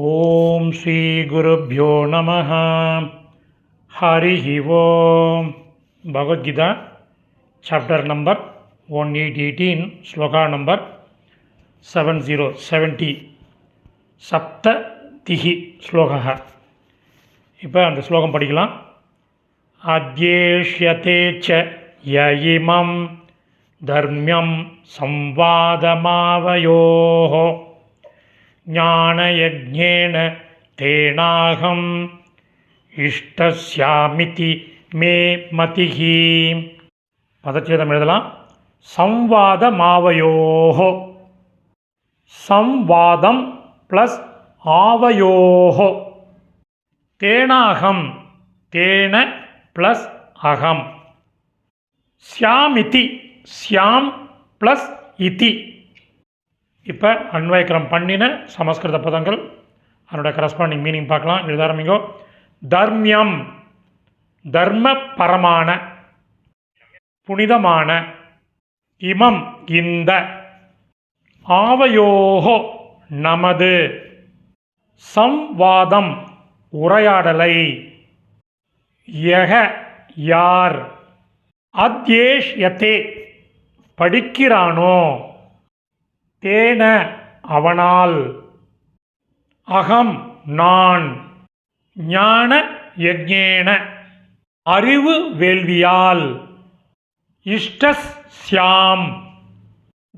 ஓம் ஸ்ரீ குருப்யோ நமஹ. ஹரிஹி ஓம். பகவத்கீதா சாப்டர் நம்பர் 1818 ஸ்லோகா நம்பர் 70 சப்ததிஹி ஸ்லோகः. இப்போ அந்த ஸ்லோகம் படிக்கலாம். அத்யேஷ்யதே ச ய இமம் தர்ம்யம் சம்வாதமாவயோः ஞானயஜ்ஞேன தேனாகம் இஷ்டஸ்யாமிதி மே மதிஹி. பதச்சேதம் எழுதலாம். சம்வாதமாவயோஹோ. சம்வாதம் ப்ளஸ் ஆவயோஹோ. தேனாகம், தேன ப்ளஸ் அகம். ஸ்யாமிதி, ஸ்யாம் ப்ளஸ் இதி. இப்போ அன்வயக்கிரம் பண்ணின சமஸ்கிருத பதங்கள் அதனோட கரஸ்பாண்டிங் மீனிங் பார்க்கலாம். எழுத ஆரம்பிங்கோ. தர்மியம், தர்ம பரமான, புனிதமான. இமம், இந்த. ஆவயோகோ, நமது. சம்வாதம், உரையாடலை. யக, யார். அத்யேஷ்யதே, படிக்கிறானோ. தேன, அவனால். அகம், நான். ஞான யஜ்ஞேன, அறிவு வேள்வியால். இஷ்டஸ் ஸ்யாம்,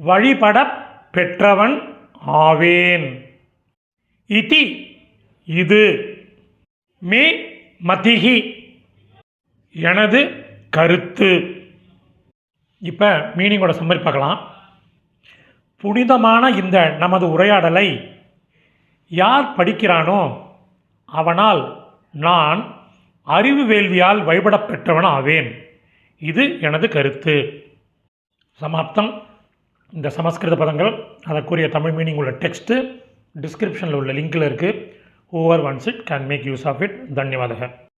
வழிபடப் பெற்றவன் ஆவேன். இதி, இது. மே மதிஹி, எனது கருத்து. இப்போ மீனிங்கோட சம்மரி பார்க்கலாம். புனிதமான இந்த நமது உரையாடலை யார் படிக்கிறானோ அவனால் நான் அறிவு வேள்வியால் வழிபடப் பெற்றவன் ஆவேன். இது எனது கருத்து. சமாப்தம். இந்த சமஸ்கிருத பதங்கள் அதற்குரிய தமிழ் மீனிங் உள்ள டெக்ஸ்ட்டு டிஸ்கிரிப்ஷனில் உள்ள லிங்கில் இருக்குது. Whoever wants it can make use of it. தன்யவாதக.